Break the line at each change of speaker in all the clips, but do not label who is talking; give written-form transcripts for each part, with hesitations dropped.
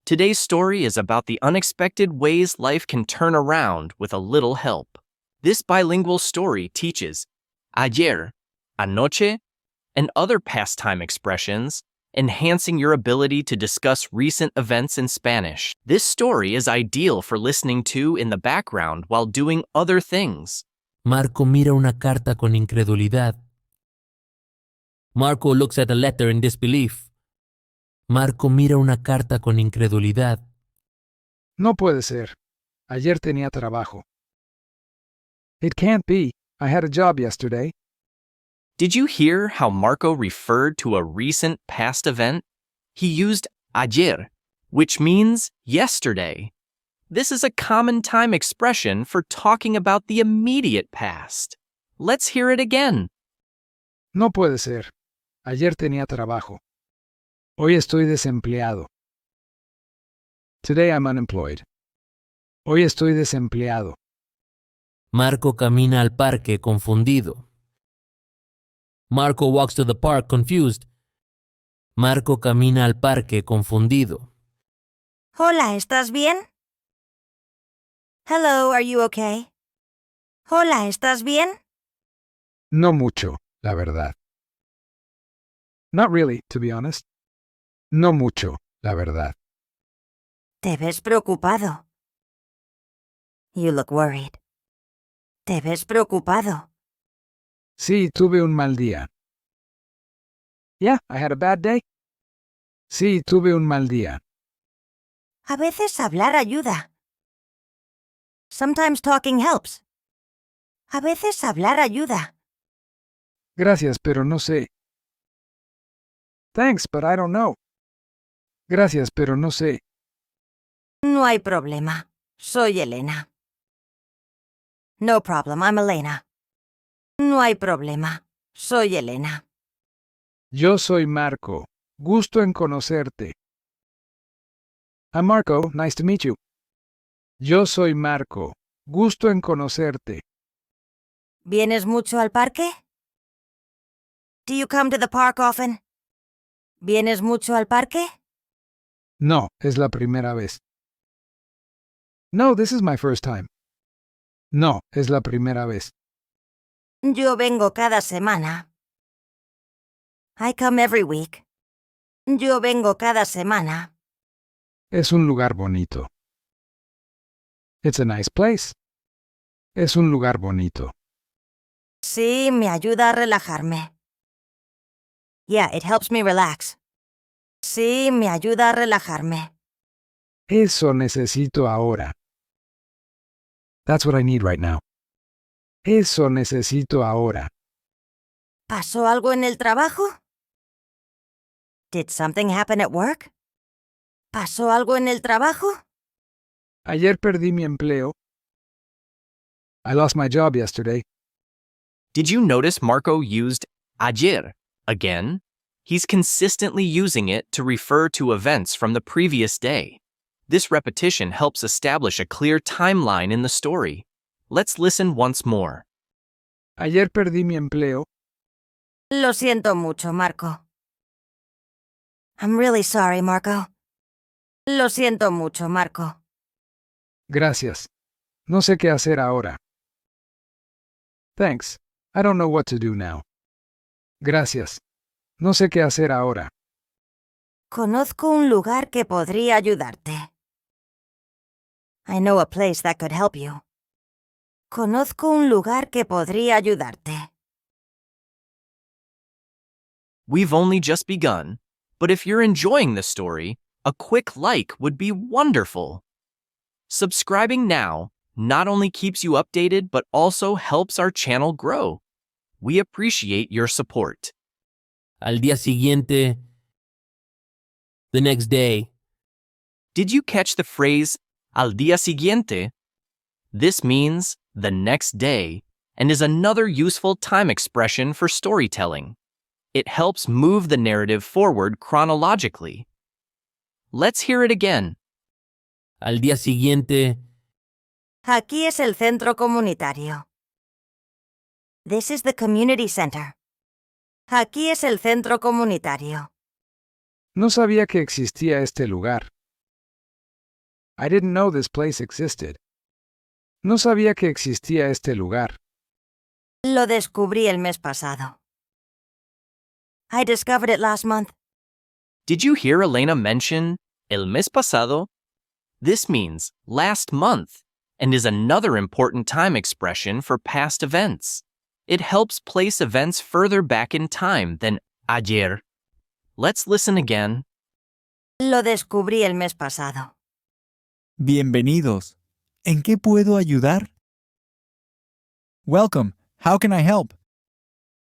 Today's story is about the unexpected ways life can turn around with a little help. This bilingual story teaches ayer, anoche, and other pastime expressions, enhancing your ability to discuss recent events in Spanish. This story is ideal for listening to in the background while doing other things.
Marco mira una carta con incredulidad. Marco looks at a letter in disbelief. Marco mira una carta con incredulidad.
No puede ser. Ayer tenía trabajo. It can't be. I had a job yesterday.
Did you hear how Marco referred to a recent past event? He used ayer, which means yesterday. This is a common time expression for talking about the immediate past. Let's hear it again.
No puede ser. Ayer tenía trabajo. Hoy estoy desempleado. Today I'm unemployed. Hoy estoy desempleado.
Marco camina al parque confundido. Marco walks to the park confused. Marco camina al parque confundido.
Hola, ¿estás bien? Hello, are you okay? Hola, ¿estás bien?
No mucho, la verdad. Not really, to be honest. No mucho, la verdad.
Te ves preocupado. You look worried. Te ves preocupado.
Sí, tuve un mal día. Yeah, I had a bad day. Sí, tuve un mal día.
A veces hablar ayuda. Sometimes talking helps. A veces hablar ayuda.
Gracias, pero no sé. Thanks, but I don't know. Gracias, pero no sé.
No hay problema. Soy Elena. No problem, I'm Elena. No hay problema. Soy Elena.
Yo soy Marco. Gusto en conocerte. I'm Marco. Nice to meet you. Yo soy Marco. Gusto en conocerte.
¿Vienes mucho al parque? Do you come to the park often? ¿Vienes mucho al parque?
No, es la primera vez. No, this is my first time. No, es la primera vez.
Yo vengo cada semana. I come every week. Yo vengo cada semana.
Es un lugar bonito. It's a nice place. Es un lugar bonito.
Sí, me ayuda a relajarme. Yeah, it helps me relax. Sí, me ayuda a relajarme.
Eso necesito ahora. That's what I need right now. Eso necesito ahora.
¿Pasó algo en el trabajo? Did something happen at work? ¿Pasó algo en el trabajo?
Ayer perdí mi empleo. I lost my job yesterday.
Did you notice Marco used ayer again? He's consistently using it to refer to events from the previous day. This repetition helps establish a clear timeline in the story. Let's listen once more.
Ayer perdí mi empleo.
Lo siento mucho, Marco. I'm really sorry, Marco. Lo siento mucho, Marco.
Gracias. No sé qué hacer ahora. Thanks. I don't know what to do now. Gracias. No sé qué hacer ahora.
Conozco un lugar que podría ayudarte. I know a place that could help you. Conozco un lugar que podría ayudarte.
We've only just begun, but if you're enjoying the story, a quick like would be wonderful. Subscribing now not only keeps you updated but also helps our channel grow. We appreciate your support.
Al día siguiente. The next day.
Did you catch the phrase al día siguiente? This means the next day and is another useful time expression for storytelling. It helps move the narrative forward chronologically. Let's hear it again.
Al día siguiente.
Aquí es el centro comunitario. This is the community center. Aquí es el centro comunitario.
No sabía que existía este lugar. I didn't know this place existed. No sabía que existía este lugar.
Lo descubrí el mes pasado. I discovered it last month.
Did you hear Elena mention el mes pasado? This means last month and is another important time expression for past events. It helps place events further back in time than ayer. Let's listen again.
Lo descubrí el mes pasado.
Bienvenidos. ¿En qué puedo ayudar? Welcome. How can I help?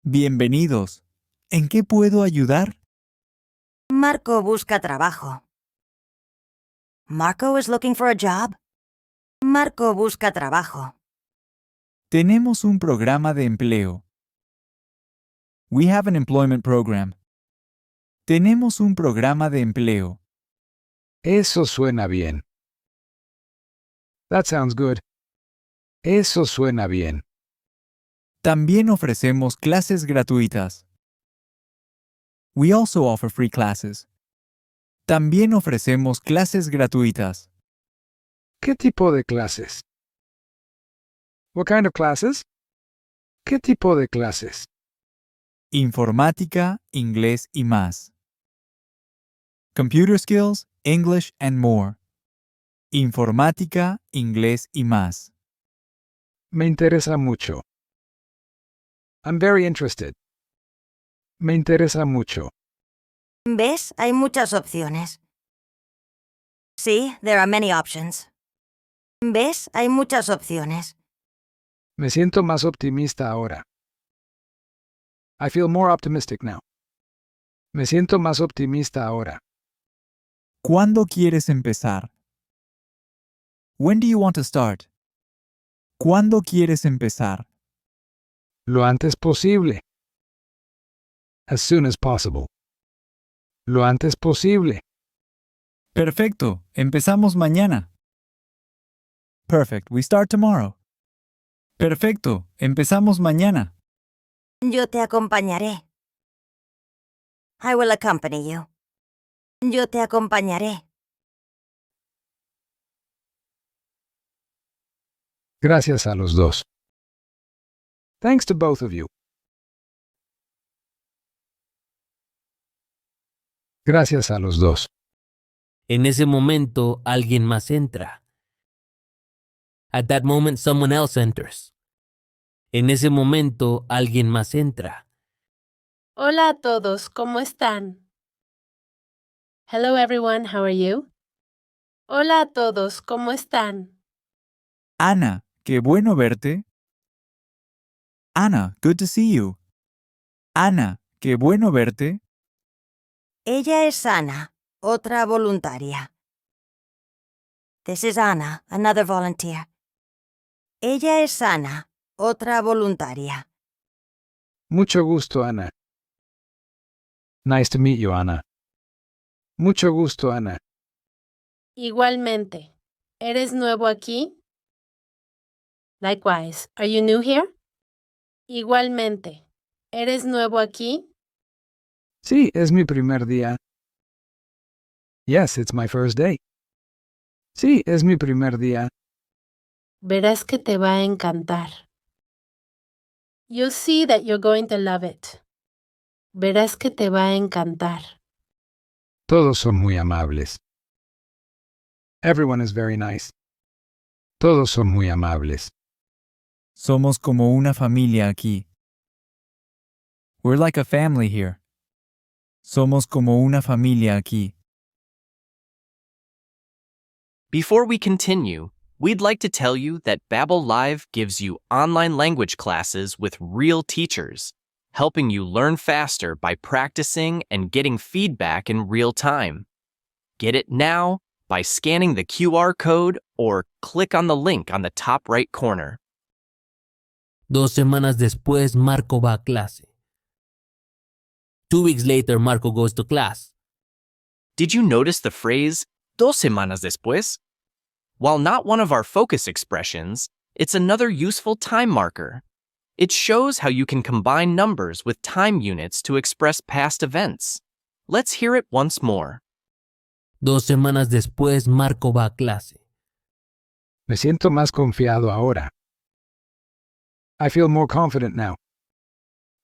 Bienvenidos. ¿En qué puedo ayudar?
Marco busca trabajo. Marco is looking for a job. Marco busca trabajo.
Tenemos un programa de empleo. We have an employment program. Tenemos un programa de empleo.
Eso suena bien. That sounds good. Eso suena bien.
También ofrecemos clases gratuitas. We also offer free classes. También ofrecemos clases gratuitas.
¿Qué tipo de clases? What kind of classes? ¿Qué tipo de clases?
Informática, inglés y más. Computer skills, English and more. Informática, inglés y más.
Me interesa mucho. I'm very interested. Me interesa mucho.
¿Ves? Hay muchas opciones. Sí, there are many options. ¿Ves? Hay muchas opciones.
Me siento más optimista ahora. I feel more optimistic now. Me siento más optimista ahora.
¿Cuándo quieres empezar? When do you want to start? ¿Cuándo quieres empezar?
Lo antes posible. As soon as possible. Lo antes posible.
Perfecto, empezamos mañana. Perfect, we start tomorrow. Perfecto, empezamos mañana.
Yo te acompañaré. I will accompany you. Yo te acompañaré.
Gracias a los dos. Thanks to both of you. Gracias a los dos.
En ese momento, alguien más entra. At that moment, someone else enters. En ese momento, alguien más entra.
Hola a todos, ¿cómo están? Hello everyone, how are you? Hola a todos, ¿cómo están?
Ana, qué bueno verte. Ana, good to see you. Ana, qué bueno verte.
Ella es Ana, otra voluntaria. This is Anna, another volunteer. Ella es Ana, otra voluntaria.
Mucho gusto, Ana. Nice to meet you, Ana. Mucho gusto, Ana.
Igualmente. ¿Eres nuevo aquí? Likewise. Are you new here? Igualmente. ¿Eres nuevo aquí?
Sí, es mi primer día. Yes, it's my first day. Sí, es mi primer día.
Verás que te va a encantar. You'll see that you're going to love it. Verás que te va a encantar.
Todos son muy amables. Everyone is very nice. Todos son muy amables.
Somos como una familia aquí. We're like a family here. Somos como una familia aquí.
Before we continue, we'd like to tell you that Babbel Live gives you online language classes with real teachers, helping you learn faster by practicing and getting feedback in real time. Get it now by scanning the QR code or click on the link on the top right corner.
2 semanas después, Marco va a clase. 2 weeks later, Marco goes to class.
Did you notice the phrase, 2 semanas después? While not one of our focus expressions, it's another useful time marker. It shows how you can combine numbers with time units to express past events. Let's hear it once more.
2 semanas después, Marco va a clase.
Me siento más confiado ahora. I feel more confident now.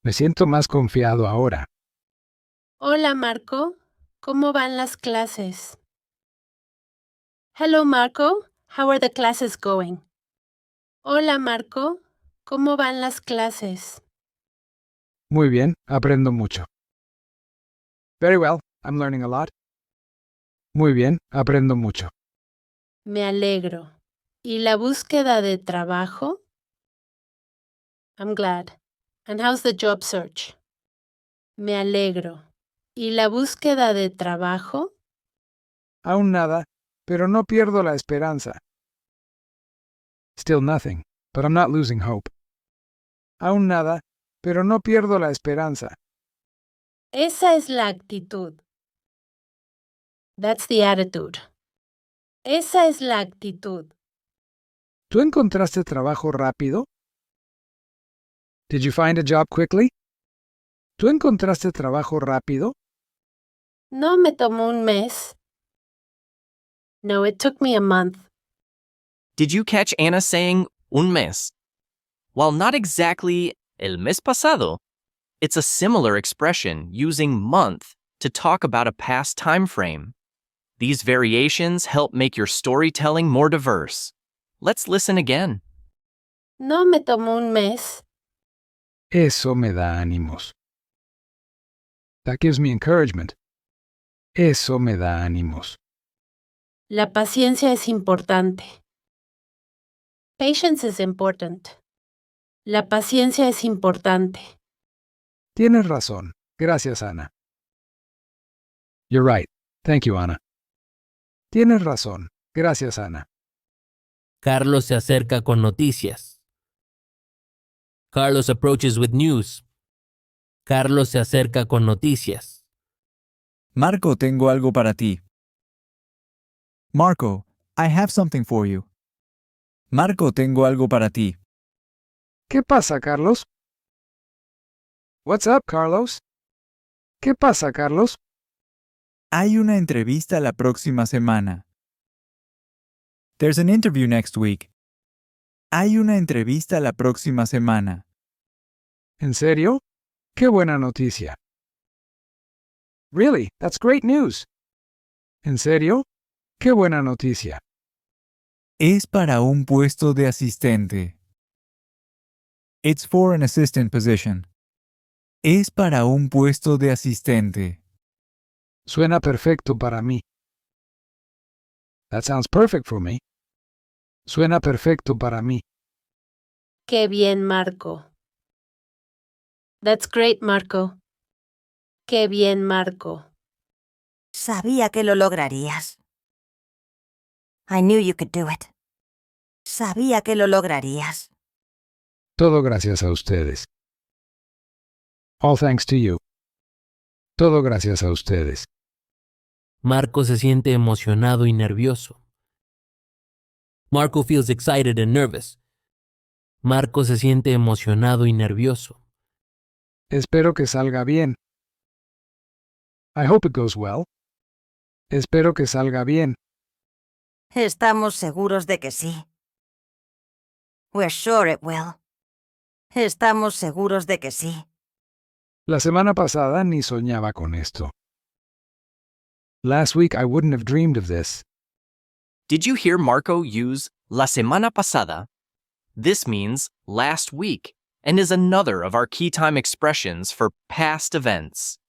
Me siento más confiado ahora.
Hola, Marco. ¿Cómo van las clases? Hello, Marco. How are the classes going? Hola, Marco. ¿Cómo van las clases?
Muy bien, aprendo mucho. Very well, I'm learning a lot. Muy bien, aprendo mucho.
Me alegro. ¿Y la búsqueda de trabajo? I'm glad. And how's the job search? Me alegro. ¿Y la búsqueda de trabajo?
Aún nada, pero no pierdo la esperanza. Still nothing, but I'm not losing hope. Aún nada, pero no pierdo la esperanza.
Esa es la actitud. That's the attitude. Esa es la actitud.
¿Tú encontraste trabajo rápido? Did you find a job quickly? ¿Tú encontraste trabajo rápido?
No me tomó un mes. No, it took me a month.
Did you catch Anna saying un mes? While not exactly el mes pasado, it's a similar expression using month to talk about a past time frame. These variations help make your storytelling more diverse. Let's listen again.
No me tomó un mes.
Eso me da ánimos. That gives me encouragement. Eso me da ánimos.
La paciencia es importante. Patience is important. La paciencia es importante.
Tienes razón. Gracias, Ana. You're right. Thank you, Ana. Tienes razón. Gracias, Ana.
Carlos se acerca con noticias. Carlos approaches with news. Carlos se acerca con noticias.
Marco, tengo algo para ti. Marco, I have something for you. Marco, tengo algo para ti.
¿Qué pasa, Carlos? What's up, Carlos? ¿Qué pasa, Carlos?
Hay una entrevista la próxima semana. There's an interview next week. Hay una entrevista la próxima semana.
¿En serio? ¡Qué buena noticia! Really, that's great news. ¿En serio? ¡Qué buena noticia!
Es para un puesto de asistente. It's for an assistant position. Es para un puesto de asistente.
Suena perfecto para mí. That sounds perfect for me. Suena perfecto para mí.
Qué bien, Marco. That's great, Marco. Qué bien, Marco.
Sabía que lo lograrías. I knew you could do it. Sabía que lo lograrías.
Todo gracias a ustedes. All thanks to you. Todo gracias a ustedes.
Marco se siente emocionado y nervioso. Marco feels excited and nervous. Marco se siente emocionado y nervioso.
Espero que salga bien. I hope it goes well. Espero que salga bien.
Estamos seguros de que sí. We're sure it will. Estamos seguros de que sí.
La semana pasada ni soñaba con esto. Last week I wouldn't have dreamed of this.
Did you hear Marco use la semana pasada? This means last week and is another of our key time expressions for past events.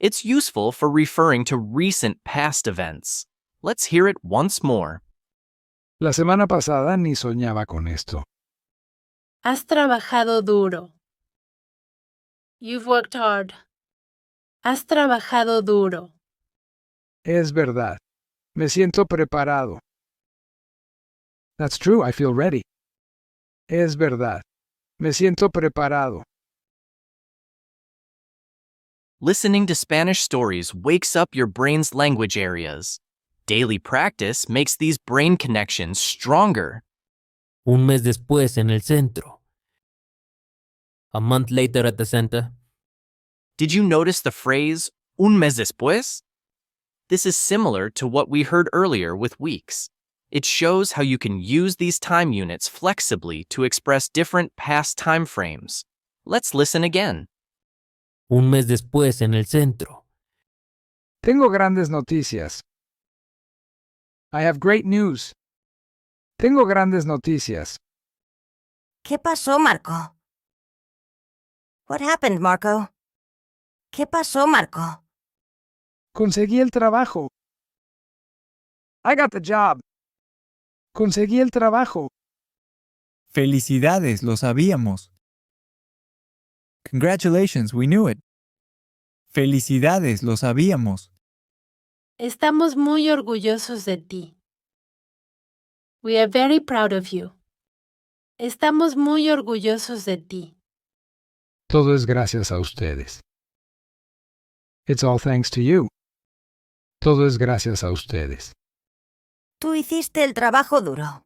It's useful for referring to recent past events. Let's hear it once more.
La semana pasada ni soñaba con esto.
Has trabajado duro. You've worked hard. Has trabajado duro.
Es verdad. Me siento preparado. That's true, I feel ready. Es verdad. Me siento preparado.
Listening to Spanish stories wakes up your brain's language areas. Daily practice makes these brain connections stronger.
Un mes después en el centro. A month later at the center.
Did you notice the phrase un mes después? This is similar to what we heard earlier with weeks. It shows how you can use these time units flexibly to express different past time frames. Let's listen again.
Un mes después en el centro.
Tengo grandes noticias. I have great news. Tengo grandes noticias.
¿Qué pasó, Marco? What happened, Marco? ¿Qué pasó, Marco?
Conseguí el trabajo. I got the job. Conseguí el trabajo.
Felicidades, lo sabíamos. Congratulations, we knew it. Felicidades, lo sabíamos.
Estamos muy orgullosos de ti. We are very proud of you. Estamos muy orgullosos de ti.
Todo es gracias a ustedes. It's all thanks to you. Todo es gracias a ustedes.
Tú hiciste el trabajo duro.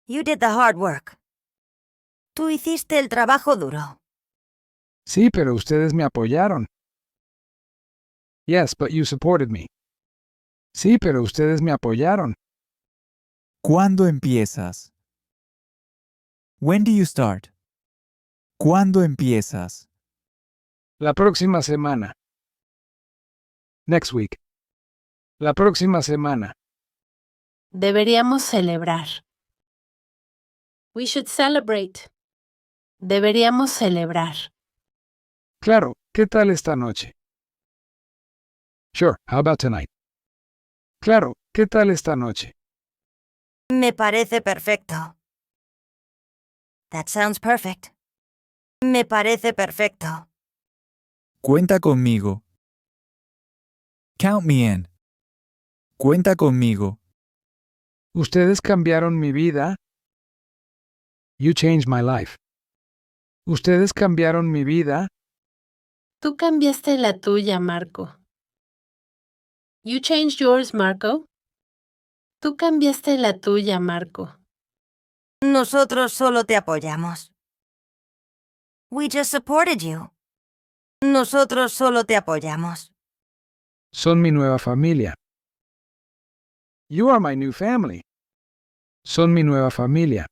You did the hard work. Tú hiciste el trabajo duro.
Sí, pero ustedes me apoyaron. Yes, but you supported me. Sí, pero ustedes me apoyaron.
¿Cuándo empiezas? When do you start? ¿Cuándo empiezas?
La próxima semana. Next week. La próxima semana.
Deberíamos celebrar. We should celebrate. Deberíamos celebrar.
Claro, ¿qué tal esta noche? Sure, how about tonight? Claro, ¿qué tal esta noche?
Me parece perfecto. That sounds perfect. Me parece perfecto.
Cuenta conmigo. Count me in. Cuenta conmigo.
Ustedes cambiaron mi vida. You changed my life. Ustedes cambiaron mi vida.
Tú cambiaste la tuya, Marco. You changed yours, Marco. Tú cambiaste la tuya, Marco.
Nosotros solo te apoyamos. We just supported you. Nosotros solo te apoyamos.
Son mi nueva familia. You are my new family. Son mi nueva familia.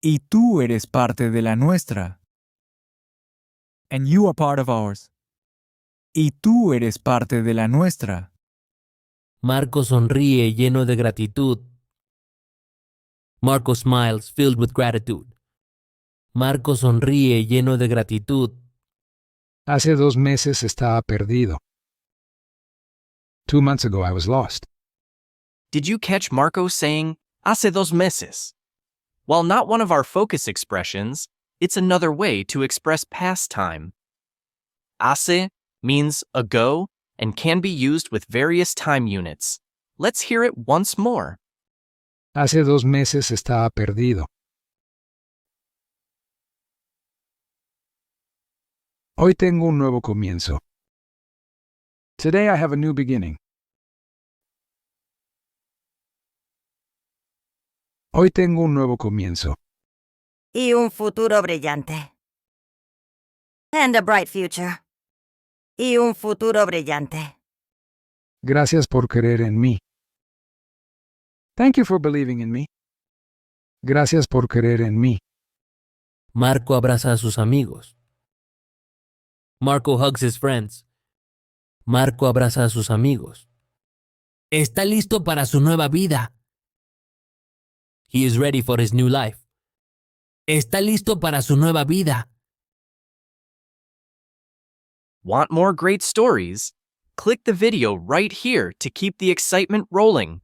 Y tú eres parte de la nuestra. And you are part of ours. Y tú eres parte de la nuestra.
Marco sonríe lleno de gratitud. Marco smiles filled with gratitude. Marco sonríe lleno de gratitud.
Hace 2 meses estaba perdido. 2 months ago I was lost.
Did you catch Marco saying, hace 2 meses? While not one of our focus expressions, it's another way to express past time. Hace means ago and can be used with various time units. Let's hear it once more.
Hace 2 meses estaba perdido. Hoy tengo un nuevo comienzo. Today I have a new beginning. Hoy tengo un nuevo comienzo.
Y un futuro brillante. And a bright future. Y un futuro brillante.
Gracias por creer en mí. Thank you for believing in me. Gracias por creer en mí.
Marco abraza a sus amigos. Marco hugs his friends. Marco abraza a sus amigos. Está listo para su nueva vida. He is ready for his new life. Está listo para su nueva vida.
Want more great stories? Click the video right here to keep the excitement rolling.